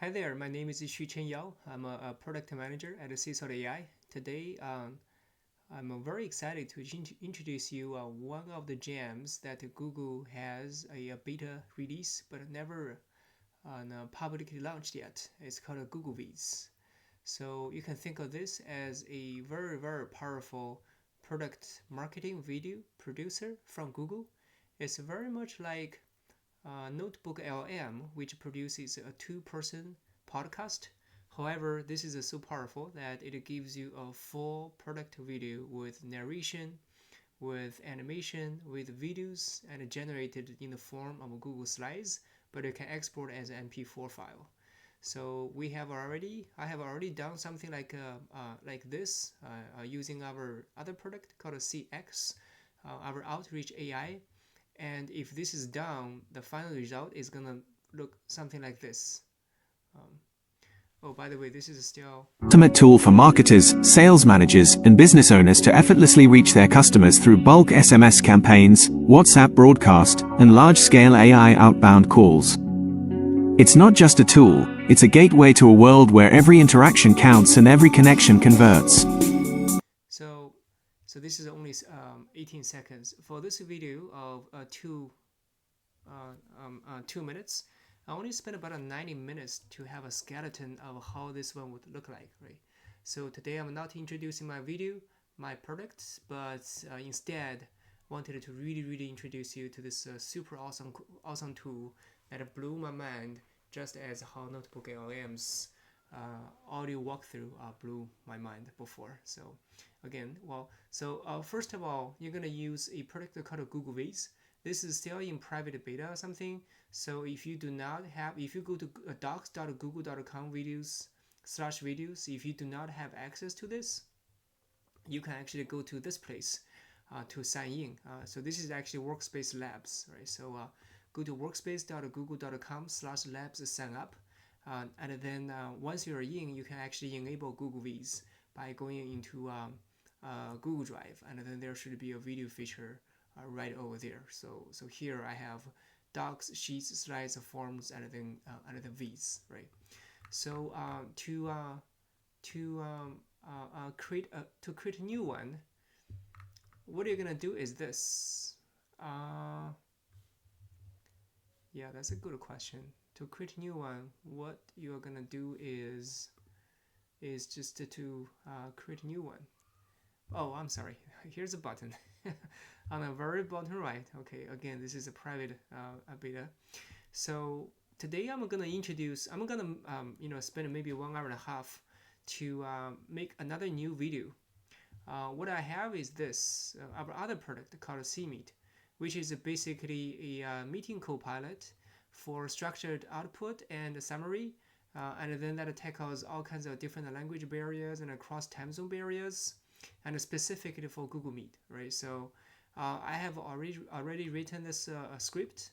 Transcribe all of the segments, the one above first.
Hi there, my name is Xuchen Yao. I'm a product manager at Seesaw AI. Today, I'm very excited to introduce you one of the gems that Google has a beta release but never publicly launched yet. It's called a Google Vids. So you can think of this as a very powerful product marketing video producer from Google. It's very much like NotebookLM, which produces a two-person podcast. However, this is so powerful that it gives you a full product video with narration, with animation, with videos, and generated in the form of Google Slides, but it can export as an MP4 file. So I have already done something like this using our other product called CX, our outreach AI, and if this is done, the final result is gonna look something like this. Oh, by the way, this is still Ultimate tool for marketers, sales managers, and business owners to effortlessly reach their customers through bulk SMS campaigns, WhatsApp broadcast, and large-scale AI outbound calls. It's not just a tool, it's a gateway to a world where every interaction counts and every connection converts. So this is only 18 seconds. For this video of 2 minutes, I only spent about 90 minutes to have a skeleton of how this one would look like, right? So today I'm not introducing my products, but instead wanted to really introduce you to this super awesome tool that blew my mind, just as how NotebookLM's audio walkthrough blew my mind before. So again, first of all, you're gonna use a product called Google Vids. This is still in private beta or something. So if you go to docs.google.com videos/videos, if you do not have access to this, you can actually go to this place to sign in. So this is actually Workspace Labs, right? So go to workspace.google.com/labs, sign up. And then once you're in, you can actually enable Google Vids by going into Google Drive, and then there should be a video feature right over there. So here I have docs, sheets, slides, forms, and then Vids, right? So to create a new one, what you're gonna do is this. Yeah, that's a good question. To create a new one, what you're gonna do is just to create a new one. Oh, I'm sorry. Here's a button on the very bottom right. Okay, again, this is a private beta. So today I'm gonna spend maybe 1.5 hours to make another new video. What I have is this our other product called SeaMeet, which is basically a meeting copilot for structured output and summary, and then that tackles all kinds of different language barriers and across time zone barriers, and specifically for Google Meet, right? So I have already written this script.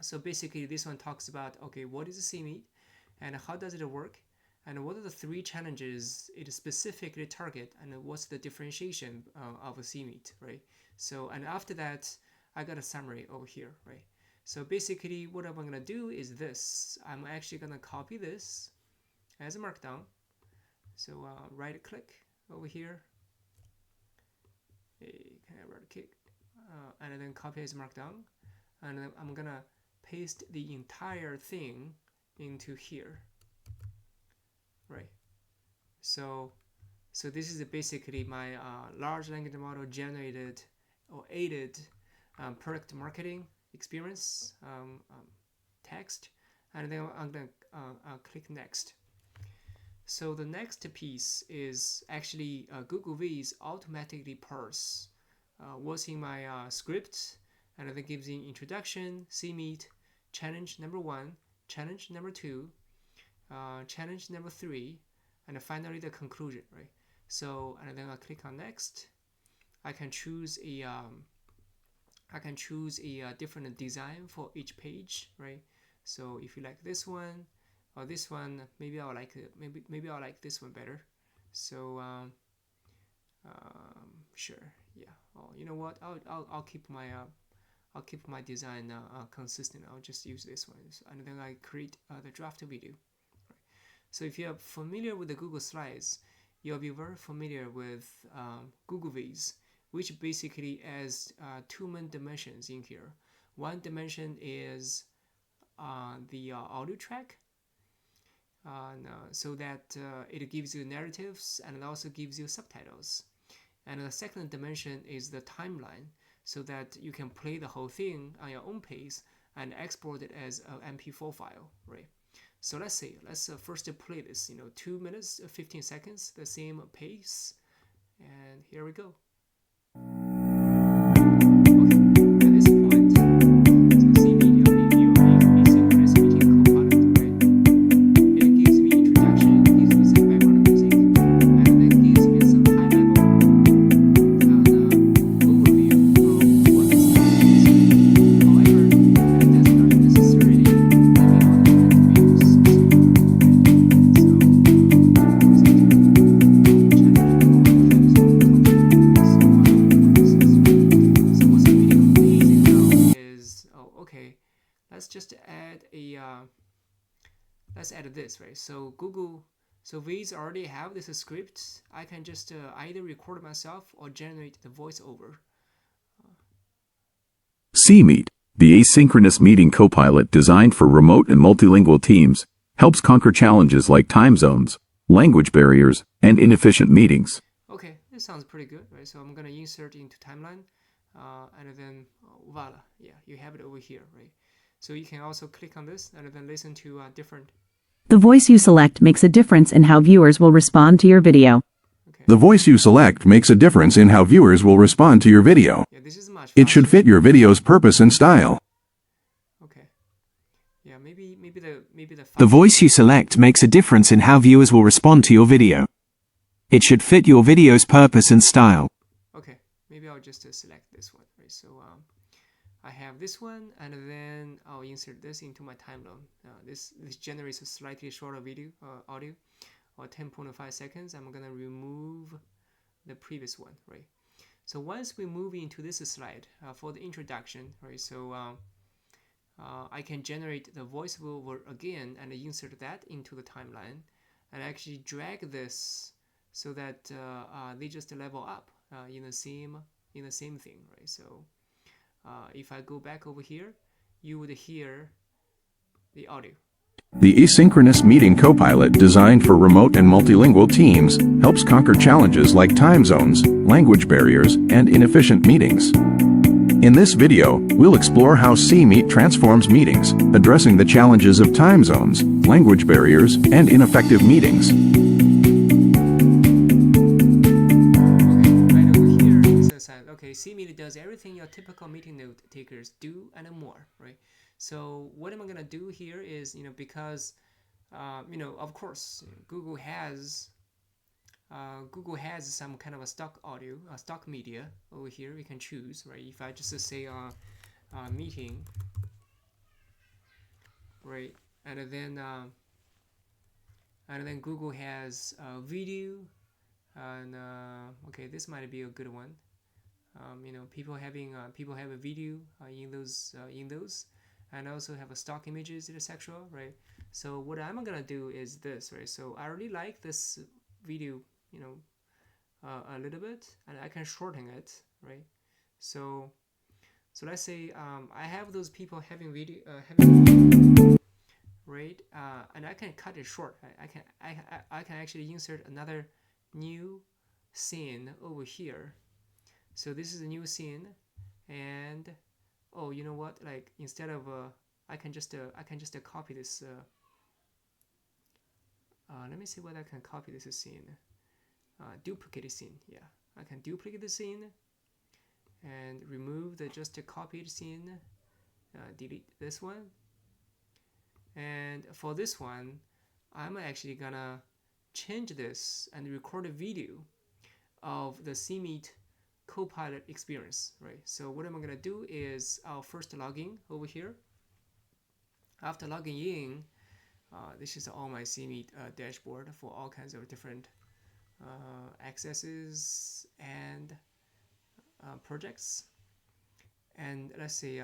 So basically, this one talks about, okay, what is a SeaMeet, and how does it work, and what are the 3 challenges it specifically target, and what's the differentiation of a SeaMeet, right? So, and after that, I got a summary over here, right? So basically, what I'm gonna do is this. I'm actually gonna copy this as a markdown. So right click over here, can I right click, and then copy as markdown, and then I'm gonna paste the entire thing into here, right? So this is basically my large language model generated or aided product marketing experience text, and then I'm gonna click next. So the next piece is actually Google Vids automatically parse what's in my script, and then gives an introduction, SeaMeet, challenge number 1, challenge number 2, challenge number 3, and finally the conclusion, right? So, and then I click on next. I can choose a different design for each page, right? So if you like this one or this one, maybe I'll like maybe I'll like this one better. So sure, yeah. Oh, you know what? I'll keep my design consistent. I'll just use this one, and then I create the draft video. So if you are familiar with the Google Slides, you'll be very familiar with Google Vids, which basically has two main dimensions in here. One dimension is the audio track, so that it gives you narratives and it also gives you subtitles. And the second dimension is the timeline, so that you can play the whole thing on your own pace and export it as an MP4 file, right? So let's first play this, 2 minutes, 15 seconds, the same pace, and here we go. Let's add this, right? So Vids already have this script. I can just either record myself or generate the voiceover. SeaMeet, the asynchronous meeting copilot designed for remote and multilingual teams, helps conquer challenges like time zones, language barriers, and inefficient meetings. Okay, this sounds pretty good, right? So I'm gonna insert into timeline, and then voila, yeah, you have it over here, right? So you can also click on this and then listen to different. The voice you select makes a difference in how viewers will respond to your video. Okay. The voice you select makes a difference in how viewers will respond to your video. Yeah, this is much faster. It should fit your video's purpose and style. Okay. Yeah, maybe the. The voice you select makes a difference in how viewers will respond to your video. It should fit your video's purpose and style. Okay, maybe I'll just select this one, right? So I have this one, and then I'll insert this into my timeline. This generates a slightly shorter video, audio, or 10.5 seconds. I'm gonna remove the previous one, right? So once we move into this slide for the introduction, right? So I can generate the voiceover again and insert that into the timeline, and actually drag this so that they just level up in the same thing, right? So if I go back over here, you would hear the audio. The asynchronous meeting copilot designed for remote and multilingual teams helps conquer challenges like time zones, language barriers, and inefficient meetings. In this video, we'll explore how SeaMeet transforms meetings, addressing the challenges of time zones, language barriers, and ineffective meetings. Okay, SeaMeet does everything your typical meeting note takers do and more, right? So what am I gonna do here is, because, of course, Google has some kind of a stock audio, stock media over here. We can choose, right? If I just say meeting, right, and then Google has video, and okay, this might be a good one. People have a video in those, and also have a stock images, etc., right? So what I'm gonna do is this, right? So I really like this video, a little bit, and I can shorten it, right? So let's say I have those people having video, right? And I can cut it short. I can actually insert another new scene over here. So this is a new scene, and oh, you know what? Like instead of I can just copy this. Let me see what I can copy this scene. Duplicate scene. Yeah, I can duplicate the scene and remove the just copied scene. Delete this one. And for this one, I'm actually gonna change this and record a video of the SeaMeet Copilot experience, right? So what am I gonna do is I'll first log in over here. After logging in, this is all my SeaMeet dashboard for all kinds of different accesses and projects. And let's say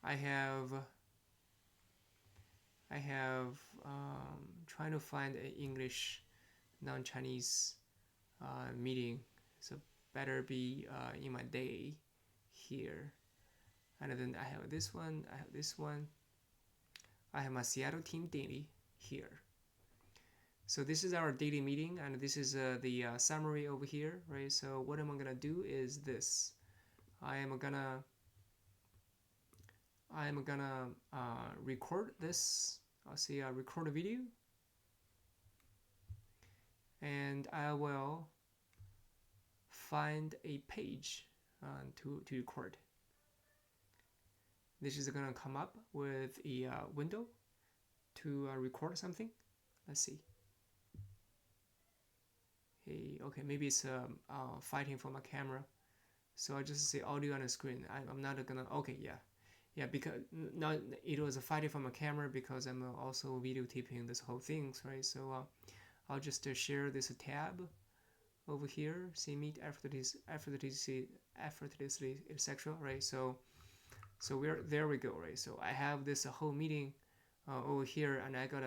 I have trying to find an English non-Chinese meeting, so better be in my day here. And then I have this one, I have this one, I have my Seattle team daily here. So this is our daily meeting, and this is the summary over here, right? So what am I gonna do is this. I am gonna record this. I'll say record a video, and I will find a page to record. This is gonna come up with a window to record something. Let's see. Hey, okay, maybe it's fighting for my camera. So I just say audio on the screen. I'm not gonna. Okay, yeah, because now it was fighting for my camera because I'm also videotaping this whole thing, right? So I'll just share this tab over here. SeaMeet effortlessly, etc. Right? So we're there. We go, right? So I have this whole meeting over here, and I got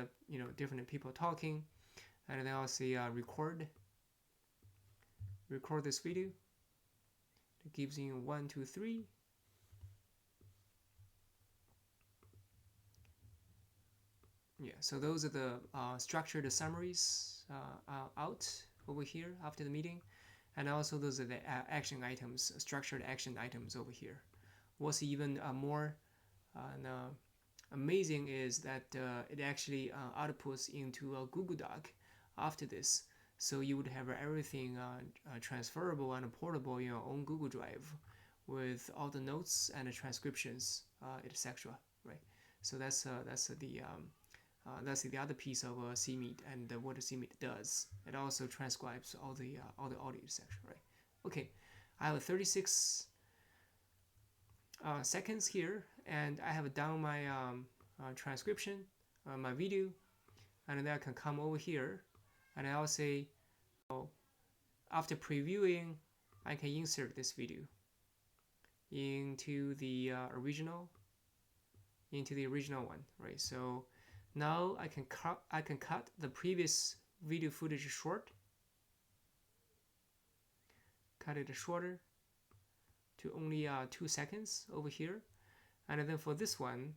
different people talking, and then I'll say record this video. It gives you 1, 2, 3. Yeah, so those are the structured summaries out over here after the meeting, and also those are the action items, structured action items over here. What's even more amazing is that it actually outputs into a Google Doc after this. So you would have everything transferable and portable in your own Google Drive with all the notes and the transcriptions, etc. Right? So that's the other piece of SeaMeet and what SeaMeet does. It also transcribes all the audio, etc. Right? Okay, I have 36 seconds here, and I have done my transcription, my video, and then I can come over here. And I'll say, after previewing, I can insert this video into the original one, right? So now I can cut the previous video footage short, cut it shorter to only 2 seconds over here, and then for this one,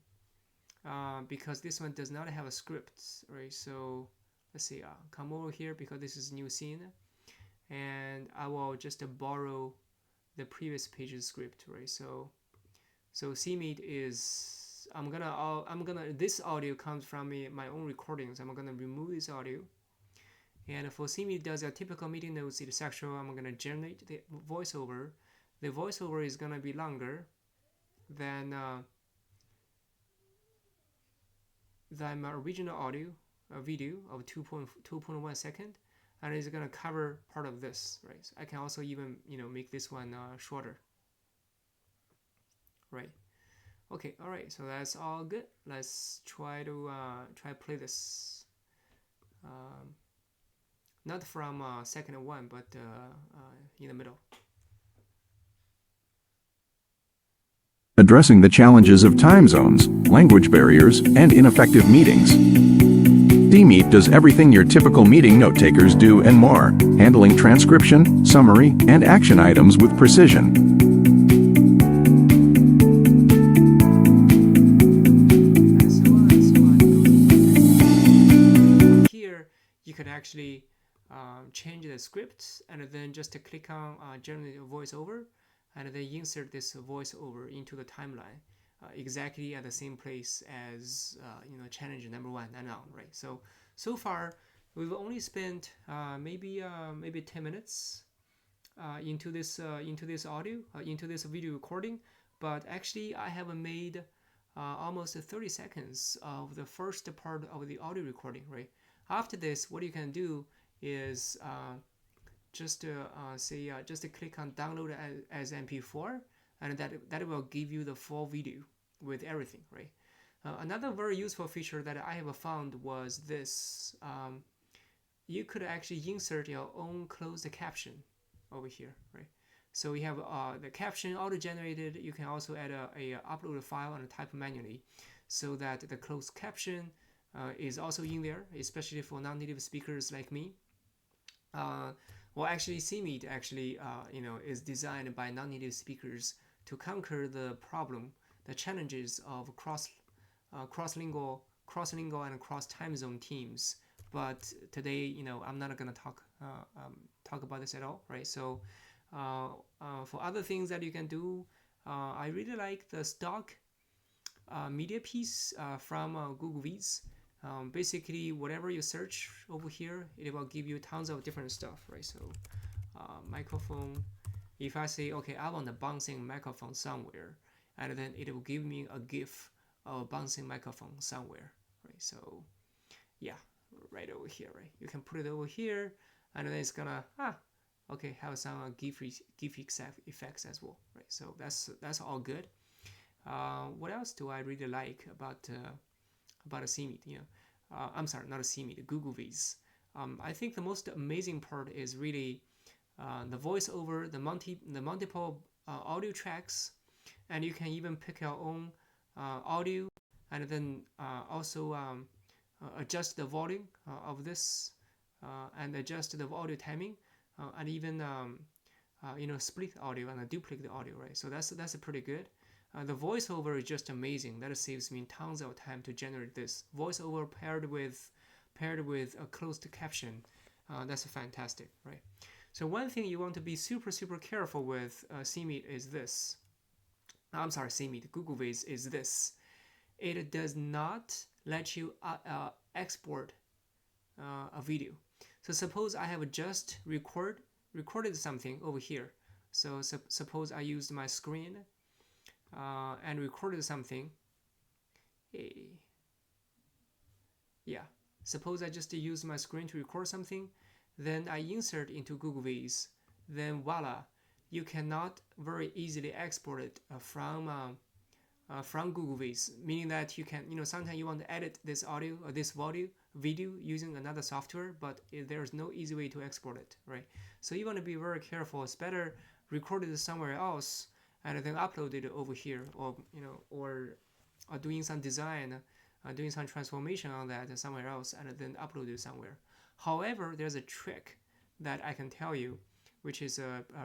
because this one does not have a script, right? So let's see, come over here because this is new scene, and I will just borrow the previous page's script, right? So SeaMeet is this audio comes from my own recordings. I'm gonna remove this audio, and for SeaMeet does a typical meeting notes, etc. I'm gonna generate the voiceover. The voiceover is gonna be longer than my original audio. A video of 2.1 second, and it's gonna cover part of this, right? So I can also even make this one shorter, right? Okay, all right. So that's all good. Let's try to play this. Not from second one, but in the middle. Addressing the challenges of time zones, language barriers, and ineffective meetings. SeaMeet does everything your typical meeting note-takers do and more, handling transcription, summary, and action items with precision. Here, you can actually change the script, and then just click on generate a voiceover, and then insert this voiceover into the timeline. Exactly at the same place as challenge number 1 and on, right? So far we've only spent maybe 10 minutes into this audio, into this video recording, but actually I have made almost 30 seconds of the first part of the audio recording, right? After this, what you can do is just click on download as MP4, and that will give you the full video with everything, right? Another very useful feature that I have found was this. You could actually insert your own closed caption over here, right? So we have the caption auto-generated. You can also add a upload file and type manually, so that the closed caption is also in there, especially for non-native speakers like me. Well, actually, SeaMeet actually, is designed by non-native speakers to conquer the challenges of cross-lingual and cross-time zone teams. But today, I'm not gonna talk about this at all, right? So, for other things that you can do, I really like the stock media piece from Google Vids. Basically, whatever you search over here, it will give you tons of different stuff, right? So, microphone. If I say, okay, I want a bouncing microphone somewhere, and then it will give me a GIF of a bouncing microphone somewhere, right? So, yeah, right over here, right? You can put it over here, and then it's gonna okay, have some GIF effects as well, right? So that's all good. What else do I really like about a SeaMeet? I'm sorry, not a SeaMeet, Google Vids. I think the most amazing part is really the voiceover, the multiple audio tracks, and you can even pick your own audio, and then also adjust the volume of this, and adjust the audio timing, and even split audio and duplicate audio, right? So that's pretty good. The voiceover is just amazing. That saves me tons of time to generate this voiceover paired with a closed caption. That's fantastic, right? So one thing you want to be super careful with SeaMeet is this. I'm sorry, SeaMeet, Google Vids is this. It does not let you export a video. So suppose I have just recorded something over here. So suppose I used my screen and recorded something. Yeah, suppose I just used my screen to record something, then I insert into Google Vids, then voila, you cannot very easily export it from Google Vids, meaning that you can, sometimes you want to edit this audio or this video using another software, but there's no easy way to export it, right? So you want to be very careful. It's better record it somewhere else and then upload it over here, or doing some design, doing some transformation on that somewhere else, and then upload it somewhere. However, there's a trick that I can tell you, which is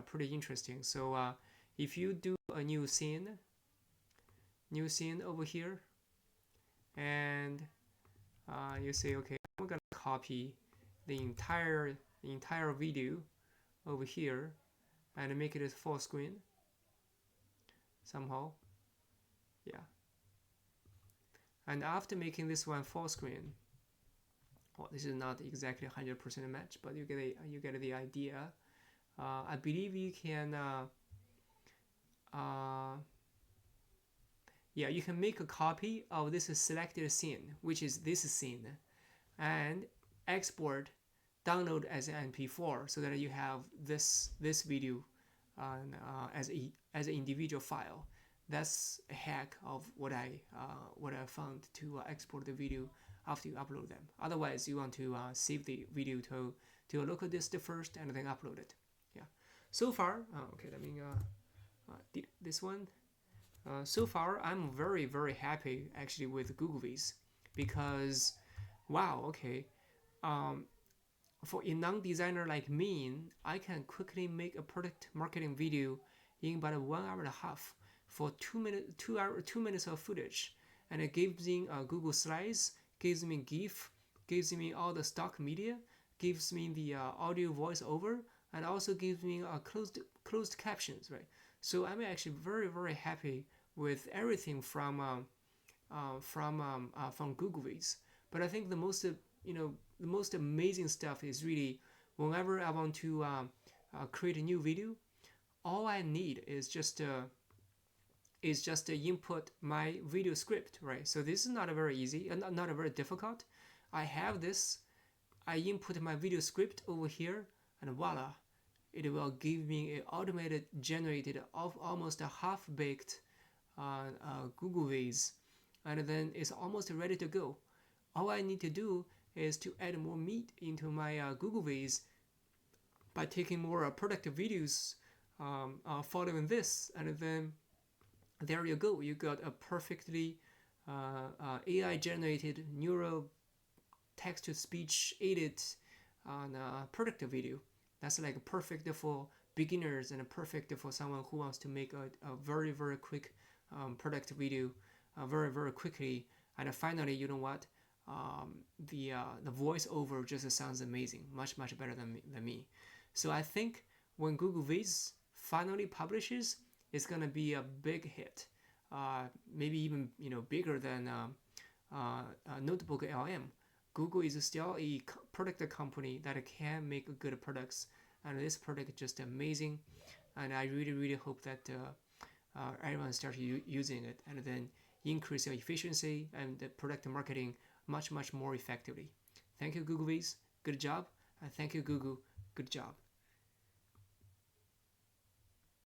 pretty interesting. So if you do a new scene over here, and you say, okay, I'm gonna copy the entire video over here and make it full screen somehow. Yeah. And after making this one full screen, well, this is not exactly 100% match, but you get the idea. I believe you can you can make a copy of this selected scene, which is this scene, and export, download as an MP4, so that you have this video as an individual file. That's a hack of what I found to export the video after you upload them. Otherwise, you want to save the video to a local disk first and then upload it. Yeah. So far, okay, let me delete this one. So far, I'm very happy actually with Google Vids, because wow, okay, for a non-designer like me, I can quickly make a product marketing video in about 1 hour and a half for 2 minutes of footage, and it gives me Google Slides, gives me GIF, gives me all the stock media, gives me the audio voiceover, and also gives me closed captions, right? So I'm actually very happy with everything from Google Vids. But I think the most amazing stuff is really whenever I want to create a new video, all I need is just input my video script, right? So this is not a very easy and not a very difficult. I have this, I input my video script over here, and voila, it will give me an automated generated of almost a half-baked Google Vids, and then it's almost ready to go. All I need to do is to add more meat into my Google Vids by taking more product videos following this, and then there you go. You got a perfectly AI generated neural text to speech aided product video. That's like perfect for beginners and perfect for someone who wants to make a very quick product video very quickly. And finally, you know what? The voiceover just sounds amazing, much better than me. So I think when Google Vids finally publishes, it's gonna be a big hit. Maybe even bigger than NotebookLM. Google is still a product company that can make good products, and this product is just amazing. And I really hope that everyone starts using it, and then increase your efficiency and the product marketing much more effectively. Thank you, Google Vids. Good job. And thank you, Google. Good job.